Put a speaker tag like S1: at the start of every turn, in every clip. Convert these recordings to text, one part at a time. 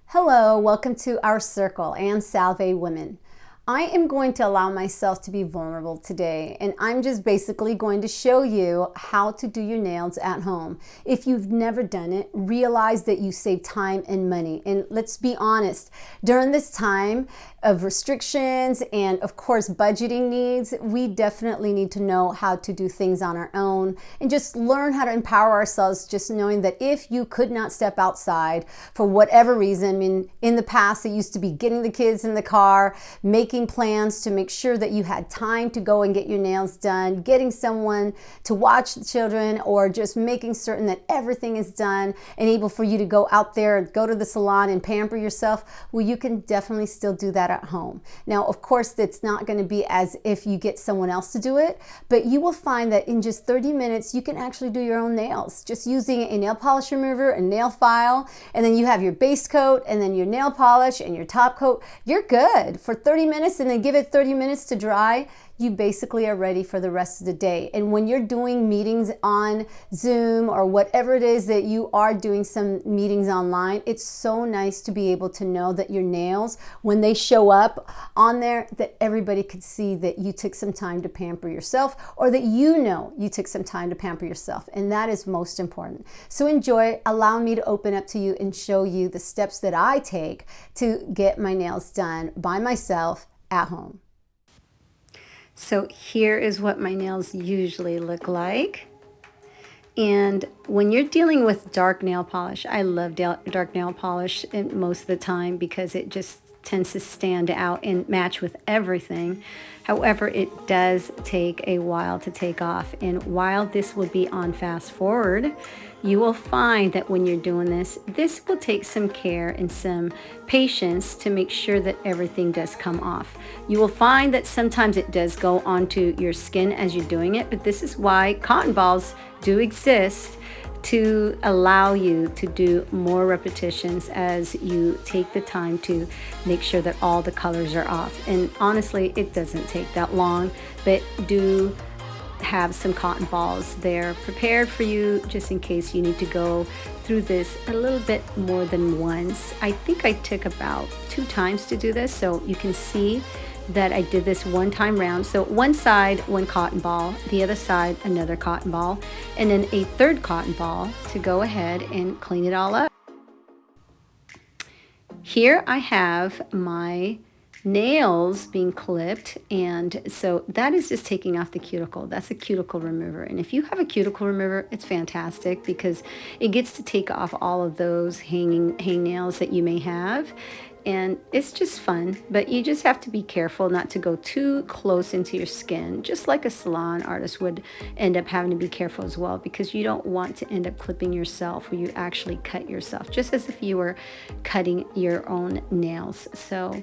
S1: Hello, welcome to our circle, Anne Salve Women. I am going to allow myself to be vulnerable today, and I'm just basically going to show you how to do your nails at home. If you've never done it, realize that you save time and money. And let's be honest, during this time of restrictions and of course budgeting needs, we definitely need to know how to do things on our own and just learn how to empower ourselves, just knowing that if you could not step outside for whatever reason, I mean, in the past it used to be getting the kids in the car, making plans to make sure that you had time to go and get your nails done, getting someone to watch the children, or just making certain that everything is done and able for you to go out there, go to the salon and pamper yourself. Well, you can definitely still do that at home. Now, of course, it's not going to be as if you get someone else to do it, but you will find that in just 30 minutes, you can actually do your own nails, just using a nail polish remover, a nail file, and then you have your base coat and then your nail polish and your top coat. You're good for 30 minutes. And then give it 30 minutes to dry. You basically are ready for the rest of the day. And when you're doing meetings on Zoom or whatever it is that you are doing some meetings online, it's so nice to be able to know that your nails, when they show up on there, that everybody could see that you took some time to pamper yourself, or that you know you took some time to pamper yourself. And that is most important. So enjoy, allow me to open up to you and show you the steps that I take to get my nails done by myself at home. So here is what my nails usually look like. And when you're dealing with dark nail polish, I love dark nail polish most of the time because it just tends to stand out and match with everything. However, it does take a while to take off. And while this will be on fast forward, you will find that when you're doing this will take some care and some patience to make sure that everything does come off. You will find that sometimes it does go onto your skin as you're doing it, but this is why cotton balls do exist, to allow you to do more repetitions as you take the time to make sure that all the colors are off. And honestly, it doesn't take that long, but do have some cotton balls there prepared for you just in case you need to go through this a little bit more than once. I think I took about 2 times to do this, so you can see that I did this one time round. So one side, one cotton ball, the other side, another cotton ball, and then a third cotton ball to go ahead and clean it all up. Here I have my nails being clipped, and so that is just taking off the cuticle. That's a cuticle remover, and if you have a cuticle remover, it's fantastic because it gets to take off all of those hang nails that you may have. And it's just fun, but you just have to be careful not to go too close into your skin, just like a salon artist would end up having to be careful as well, because you don't want to end up clipping yourself or you actually cut yourself, just as if you were cutting your own nails. So,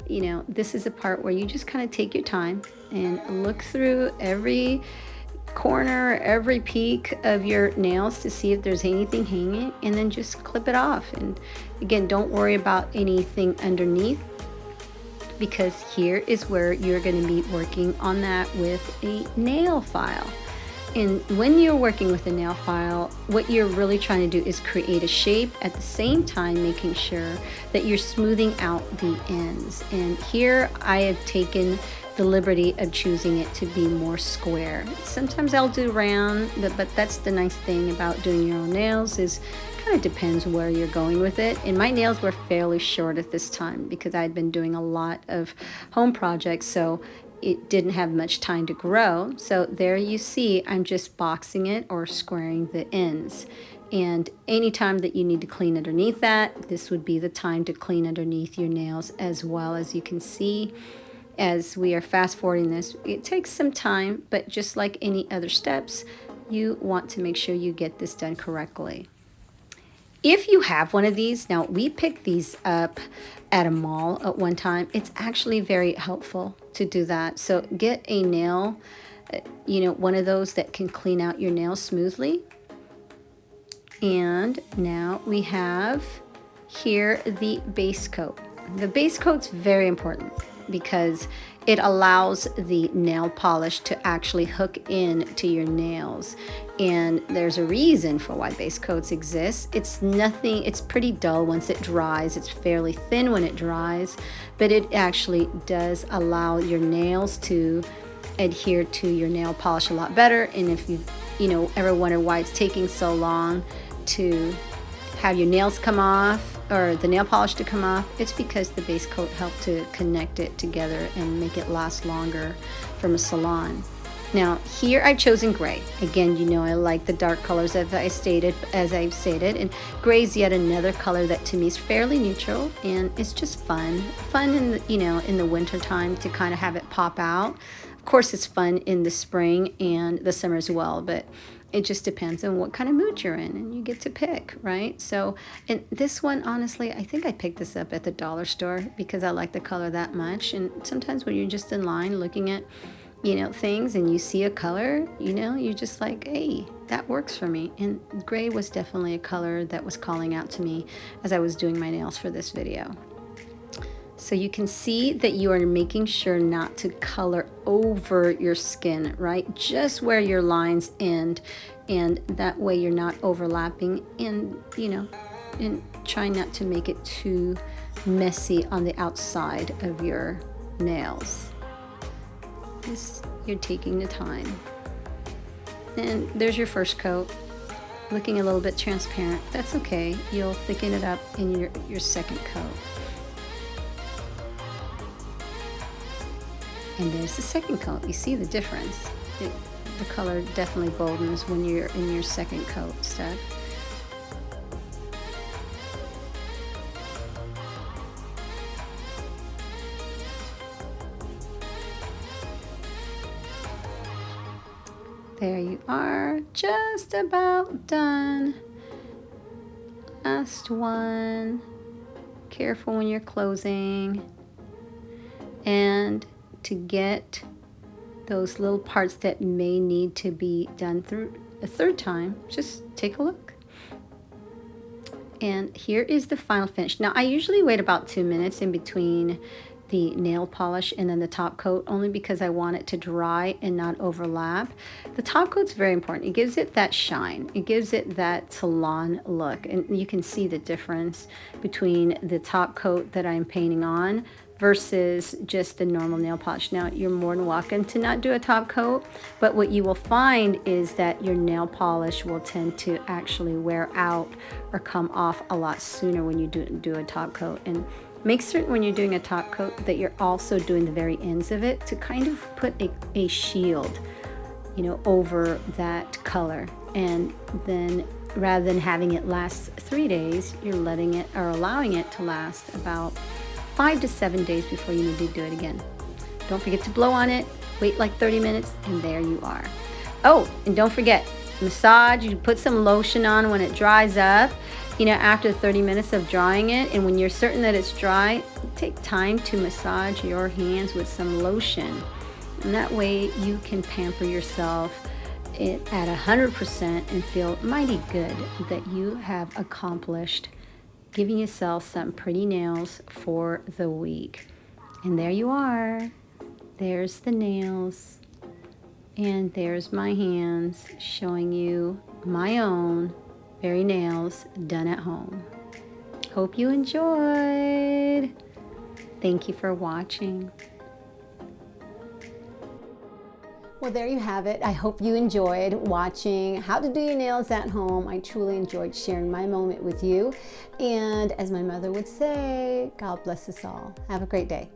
S1: you know, this is a part where you just kind of take your time and look through every corner, every peak of your nails to see if there's anything hanging, and then just clip it off. And again, don't worry about anything underneath, because here is where you're going to be working on that with a nail file. And when you're working with a nail file, what you're really trying to do is create a shape at the same time, making sure that you're smoothing out the ends. And here I have taken the liberty of choosing it to be more square. Sometimes I'll do round, but that's the nice thing about doing your own nails, is kind of depends where you're going with it. And my nails were fairly short at this time because I'd been doing a lot of home projects, so it didn't have much time to grow. So there you see, I'm just boxing it or squaring the ends. And anytime that you need to clean underneath that, this would be the time to clean underneath your nails as well. As you can see, as we are fast forwarding this, it takes some time, but just like any other steps, you want to make sure you get this done correctly. If you have one of these, now we picked these up at a mall at one time. It's actually very helpful to do that. So get a nail, one of those that can clean out your nails smoothly. And now we have here the base coat. The base coat's very important.
S2: because it allows the nail polish to actually hook in to your nails. And there's a reason for why base coats exist. It's pretty dull once it dries. It's fairly thin when it dries, but it actually does allow your nails to adhere to your nail polish a lot better. And if you ever wonder why it's taking so long to have your nails come off or the nail polish to come off, it's because the base coat helped to connect it together and make it last longer from a salon. Now here I've chosen gray. Again, I like the dark colors as I've stated, and gray is yet another color that to me is fairly neutral, and it's just fun in the in the winter time to kind of have it pop out. Of course, it's fun in the spring and the summer as well, but it just depends on what kind of mood you're in, and you get to pick, right? So, and this one, honestly, I think I picked this up at the dollar store because I like the color that much. And sometimes when you're just in line looking at, things and you see a color, you're just like, hey, that works for me. And gray was definitely a color that was calling out to me as I was doing my nails for this video. So you can see that you are making sure not to color over your skin, right? Just where your lines end, and that way you're not overlapping, and and try not to make it too messy on the outside of your nails. You're taking the time. And there's your first coat, looking a little bit transparent. That's okay. You'll thicken it up in your second coat. And there's the second coat. You see the difference. The color definitely boldens when you're in your second coat step. There you are, just about done. Last one. Careful when you're closing. And to get those little parts that may need to be done through a third time, just take a look. And here is the final finish. Now I usually wait about 2 minutes in between the nail polish and then the top coat, only because I want it to dry and not overlap. The top coat's very important. It gives it that shine. It gives it that salon look, and you can see the difference between the top coat that I'm painting on versus just the normal nail polish. Now, you're more than welcome to not do a top coat, but what you will find is that your nail polish will tend to actually wear out or come off a lot sooner when you do a top coat. And make certain when you're doing a top coat that you're also doing the very ends of it to kind of put a shield, over that color. And then rather than having it last 3 days, you're letting it or allowing it to last about 5 to 7 days before you need to do it again. Don't forget to blow on it, wait like 30 minutes, and there you are. Oh, and don't forget, massage. You put some lotion on when it dries up, after 30 minutes of drying it. And when you're certain that it's dry, take time to massage your hands with some lotion. And that way you can pamper yourself at 100% and feel mighty good that you have accomplished giving yourself some pretty nails for the week. And there you are. There's the nails. And there's my hands showing you my own very nails done at home. Hope you enjoyed. Thank you for watching.
S1: Well, there you have it. I hope you enjoyed watching how to do your nails at home. I truly enjoyed sharing my moment with you. And as my mother would say, God bless us all. Have a great day.